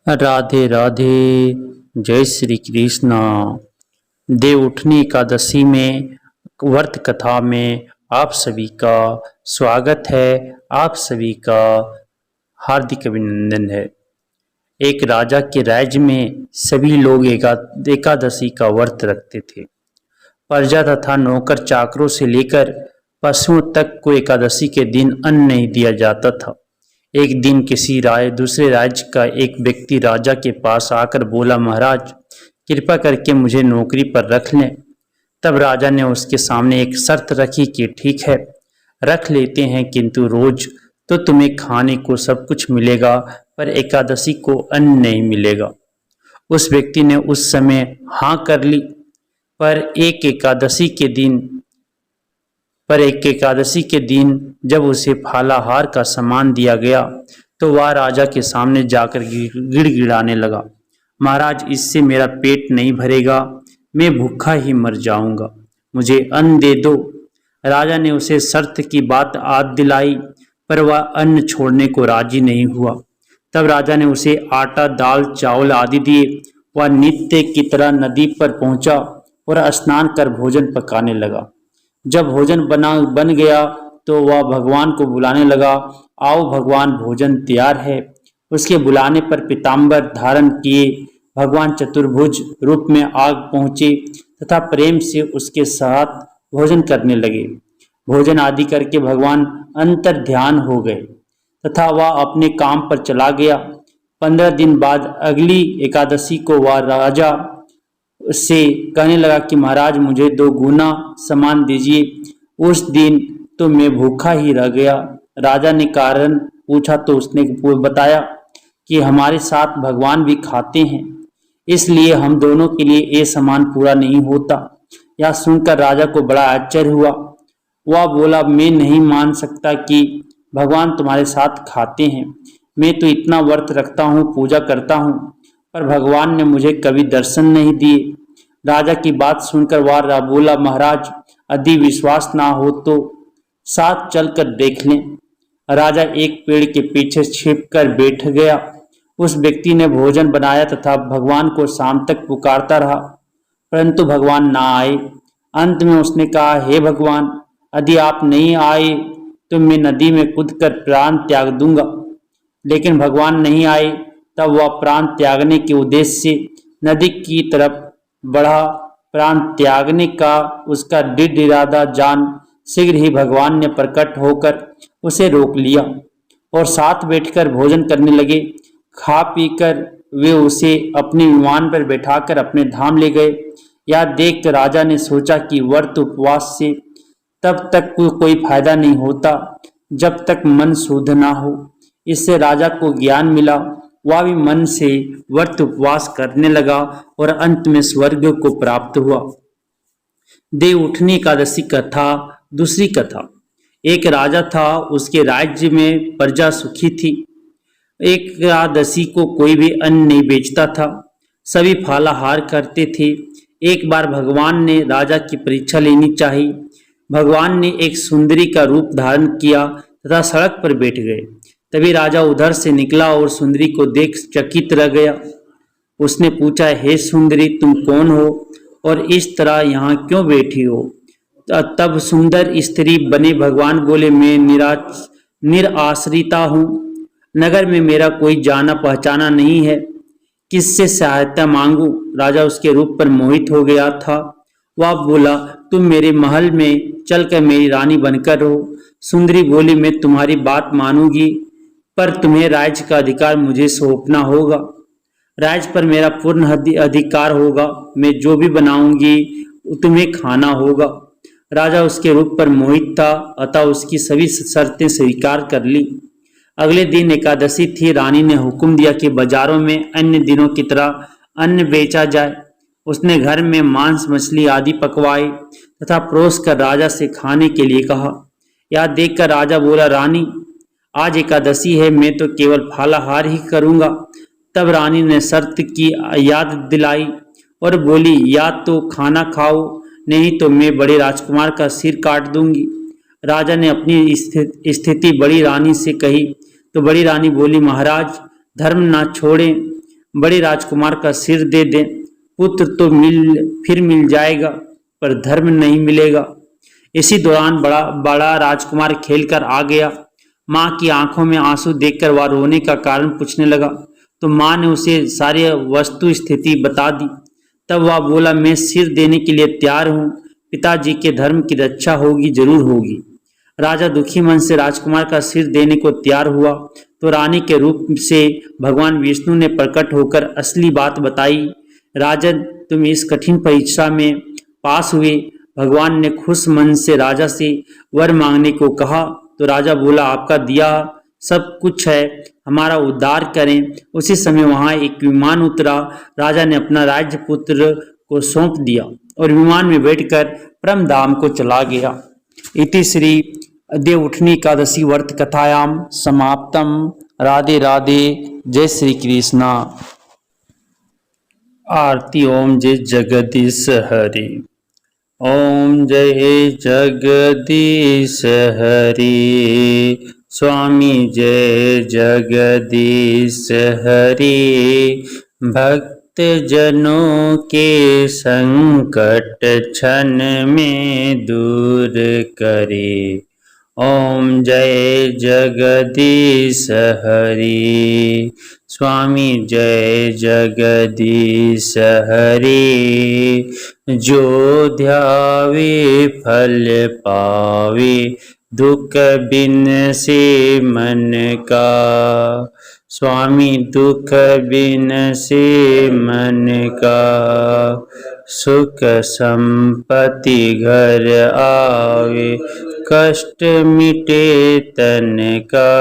राधे राधे। जय श्री कृष्ण। देव उठनी एकादशी में व्रत कथा में आप सभी का स्वागत है। आप सभी का हार्दिक अभिनंदन है। एक राजा के राज्य में सभी लोग एकादशी का व्रत रखते थे। प्रजा तथा नौकर चाकरों से लेकर पशुओं तक को एकादशी के दिन अन्न नहीं दिया जाता था। एक दिन दूसरे राज्य का एक व्यक्ति राजा के पास आकर बोला, महाराज कृपा करके मुझे नौकरी पर रख लें। तब राजा ने उसके सामने एक शर्त रखी कि ठीक है, रख लेते हैं, किंतु रोज तो तुम्हें खाने को सब कुछ मिलेगा, पर एकादशी को अन्न नहीं मिलेगा। उस व्यक्ति ने उस समय हाँ कर ली। पर एक एकादशी के दिन जब उसे फालाहार का सामान दिया गया तो वह राजा के सामने जाकर गिड़गिड़ाने लगा, महाराज इससे मेरा पेट नहीं भरेगा, मैं भूखा ही मर जाऊंगा, मुझे अन्न दे दो। राजा ने उसे शर्त की बात याद दिलाई, पर वह अन्न छोड़ने को राजी नहीं हुआ। तब राजा ने उसे आटा, दाल, चावल आदि दिए। वह नित्य की तरह नदी पर पहुंचा और स्नान कर भोजन पकाने लगा। जब भोजन बन गया तो वह भगवान को बुलाने लगा, आओ भगवान, भोजन तैयार है। उसके बुलाने पर पीताम्बर धारण किए भगवान चतुर्भुज रूप में आग पहुंचे तथा प्रेम से उसके साथ भोजन करने लगे। भोजन आदि करके भगवान अंतर ध्यान हो गए तथा वह अपने काम पर चला गया। 15 दिन बाद अगली एकादशी को वह राजा से कहने लगा कि महाराज मुझे 2 गुना सामान दीजिए। उस दिन तो मैं भूखा ही रह गया। राजा ने कारण पूछा तो उसने बताया कि हमारे साथ भगवान भी खाते हैं, इसलिए हम दोनों के लिए ये सामान पूरा नहीं होता। यह सुनकर राजा को बड़ा आश्चर्य हुआ। वह बोला, मैं नहीं मान सकता कि भगवान तुम्हारे साथ खाते हैं। मैं तो इतना व्रत रखता हूँ, पूजा करता हूँ, पर भगवान ने मुझे कभी दर्शन नहीं दिए। राजा की बात सुनकर वह बोला, महाराज यदि विश्वास ना हो तो साथ चलकर देख लें। राजा एक पेड़ के पीछे छिपकर बैठ गया। उस व्यक्ति ने भोजन बनाया तथा भगवान को शाम तक पुकारता रहा, परंतु भगवान ना आए। अंत में उसने कहा, हे भगवान, यदि आप नहीं आए तो मैं नदी में कूदकर प्राण त्याग दूंगा। लेकिन भगवान नहीं आए। तब वह प्राण त्यागने के उद्देश्य से नदी की तरफ बढ़ा। प्राण त्यागने का उसका दृढ़ इरादा जान शीघ्र ही भगवान ने प्रकट होकर उसे रोक लिया और साथ बैठकर भोजन करने लगे। खा पीकर वे उसे अपने विमान पर बैठाकर अपने धाम ले गए। यह देख राजा ने सोचा कि व्रत उपवास से तब तक कोई फायदा नहीं होता जब तक मन शुद्ध ना हो। इससे राजा को ज्ञान मिला। वह भी मन से व्रत उपवास करने लगा और अंत में स्वर्ग को प्राप्त हुआ। देव उठनी एकादशी कथा। दूसरी कथा। एक राजा था, उसके राज्य में प्रजा सुखी थी। एकादशी को कोई भी अन्न नहीं बेचता था, सभी फालाहार करते थे। एक बार भगवान ने राजा की परीक्षा लेनी चाहिए। भगवान ने एक सुंदरी का रूप धारण किया तथा सड़क पर बैठ गए। तभी राजा उधर से निकला और सुंदरी को देख चकित रह गया। उसने पूछा, हे सुंदरी, तुम कौन हो और इस तरह यहाँ क्यों बैठी हो? तब सुंदर स्त्री बने भगवान बोले, मैं निराश्रिता हूँ, नगर में मेरा कोई जाना पहचाना नहीं है, किससे सहायता मांगू? राजा उसके रूप पर मोहित हो गया था। वह बोला, तुम मेरे महल में चलकर मेरी रानी बनकर रहो। सुंदरी बोली, मैं तुम्हारी बात मानूंगी, पर तुम्हें राज्य का अधिकार मुझे सौंपना होगा। राज्य पर मेरा पूर्ण अधिकार होगा। मैं जो भी बनाऊंगी तुम्हें खाना होगा। राजा उसके रूप पर मोहित था, अतः उसकी सभी शर्तें स्वीकार कर ली। अगले दिन एकादशी थी। रानी ने हुक्म दिया कि बाजारों में अन्य दिनों की तरह अन्न बेचा जाए। उसने घर में मांस, मछली आदि पकवाए तथा परोस कर राजा से खाने के लिए कहा। यह देखकर राजा बोला, रानी आज एकादशी है, मैं तो केवल फालाहार ही करूंगा। तब रानी ने शर्त की याद दिलाई और बोली, या तो खाना खाओ, नहीं तो मैं बड़े राजकुमार का सिर काट दूंगी। राजा ने अपनी स्थिति बड़ी रानी से कही तो बड़ी रानी बोली, महाराज धर्म ना छोड़ें, बड़े राजकुमार का सिर दे दें, पुत्र तो फिर मिल जाएगा पर धर्म नहीं मिलेगा। इसी दौरान बड़ा बड़ा राजकुमार खेलकर आ गया। माँ की आंखों में आंसू देखकर वह रोने का कारण पूछने लगा तो माँ ने उसे सारी वस्तु स्थिति बता दी। तब वह बोला, मैं सिर देने के लिए तैयार हूँ, पिताजी के धर्म की रक्षा होगी, जरूर होगी। राजा दुखी मन से राजकुमार का सिर देने को तैयार हुआ तो रानी के रूप से भगवान विष्णु ने प्रकट होकर असली बात बताई। राजन, तुम इस कठिन परीक्षा में पास हुए। भगवान ने खुश मन से राजा से वर मांगने को कहा तो राजा बोला, आपका दिया सब कुछ है, हमारा उद्धार करें। उसी समय वहां एक विमान उतरा। राजा ने अपना राज्य पुत्र को सौंप दिया और विमान में बैठकर परम धाम को चला गया। इति श्री देवउठनी एकादशी व्रत कथायाम समाप्तम। राधे राधे। जय श्री कृष्णा। आरती। ओम जय जगदीश हरि। ओम जय जगदीश हरि। स्वामी जय जगदीश हरि। भक्त जनों के संकट क्षण में दूर करे। ओम जय जगदीश हरि। स्वामी जय जगदीश हरि। जो ध्यावे फल पावे, दुख बिन से मन का। स्वामी दुख बिन से मन का। सुख संपत्ति घर आवे, कष्ट मिटे तन का।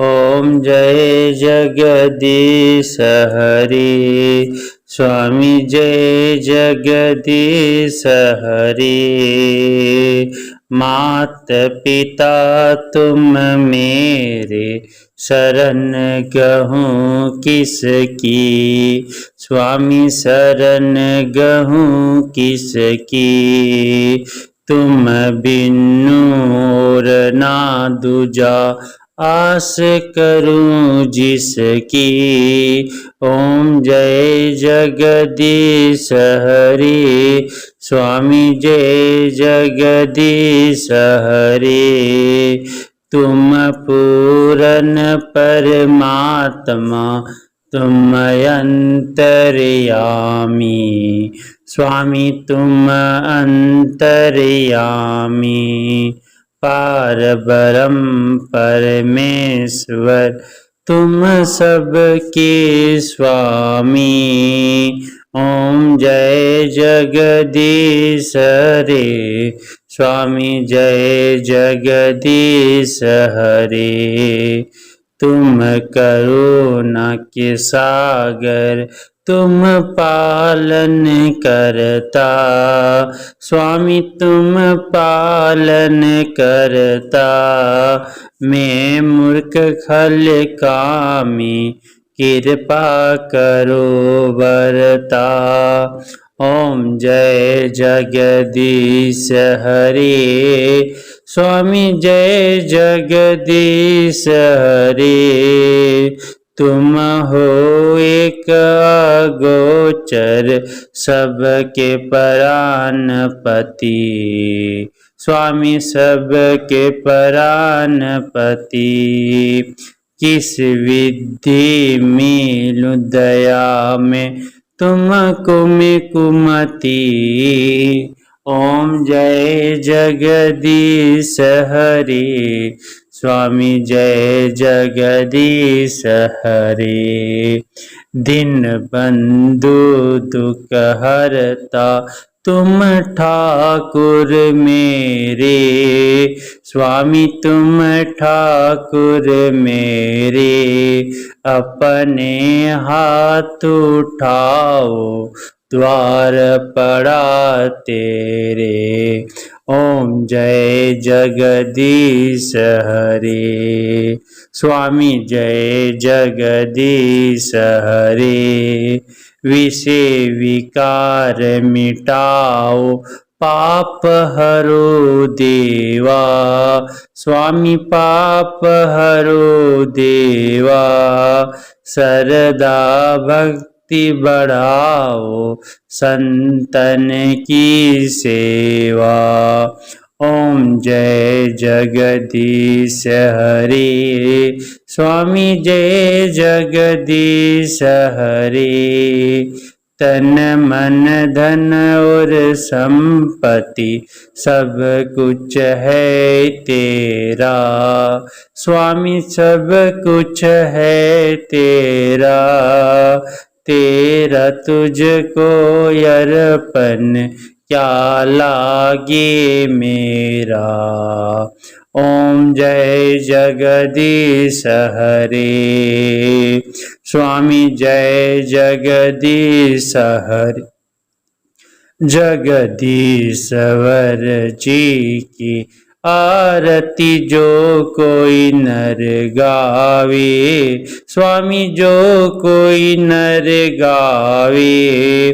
ओम जय जगदीश हरि। स्वामी जय जगदीश हरि। मात पिता तुम मेरे, शरण गहूँ किसकी। स्वामी शरण गहूँ किसकी। तुम बिनु और ना दूजा, आस करूं जिसकी। ओम जय जगदीश हरि। स्वामी जय जगदीश हरि। तुम पूरन परमात्मा, तुम अंतर्यामी। स्वामी तुम अंतर्यामी। पार ब्रह्म परमेश्वर, तुम सबके स्वामी। ओम जय जगदीश हरे। स्वामी जय जगदीश हरे। तुम करुणा के सागर, तुम पालन करता। स्वामी तुम पालन करता। मैं मूर्ख खल कामी, कृपा करो बरता। ओम जय जगदीश हरे। स्वामी जय जगदीश हरे। तुम हो एक अगोचर, सबके प्राणपति। स्वामी सबके प्राणपति। किस विधि मिलूं दया में, तुमको मैं कुमति। ओम जय जगदीश हरे। स्वामी जय जगदीश हरे। दिन बंधु दुख हरता, तुम ठाकुर मेरे। स्वामी तुम ठाकुर मेरे। अपने हाथ उठाओ, द्वार पड़ा तेरे। ओम जय जगदीश हरे। स्वामी जय जगदीश हरे। विषय विकार मिटाओ, पाप हरो देवा, स्वामी पाप हरो देवा, सरदा भक्ति बढ़ाओ संतन की सेवा। ओम जय जगदीश हरे, स्वामी जय जगदीश हरे। तन मन धन और संपत्ति सब कुछ है तेरा, स्वामी सब कुछ है तेरा, तेरा तुझको अर्पण क्या लागे मेरा। ओम जय जगदीश हरे, स्वामी जय जगदीश हरे। जगदीश्वर जी की आरती जो कोई नर गावे, स्वामी जो कोई नर गावे,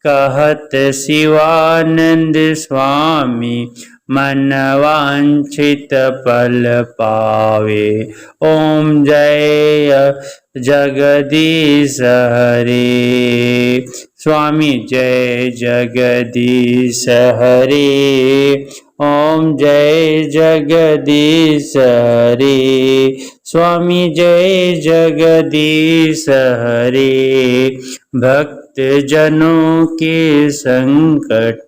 कहत शिवानंद स्वामी मन वांछित फल पावे। ओम जय जगदीश हरे, स्वामी जय जगदीश हरे। ओम जय जगदीश हरे, स्वामी जय जगदीश हरे। भक्त जनों के संकट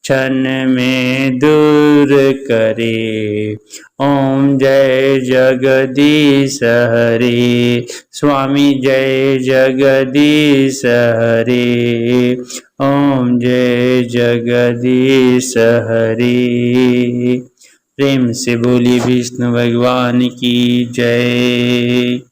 क्षण में दूर करे। ओम जय जगदीश हरे, स्वामी जय जगदीश हरे। ओम जय जगदीश हरे। प्रेम से बोली विष्णु भगवान की जय।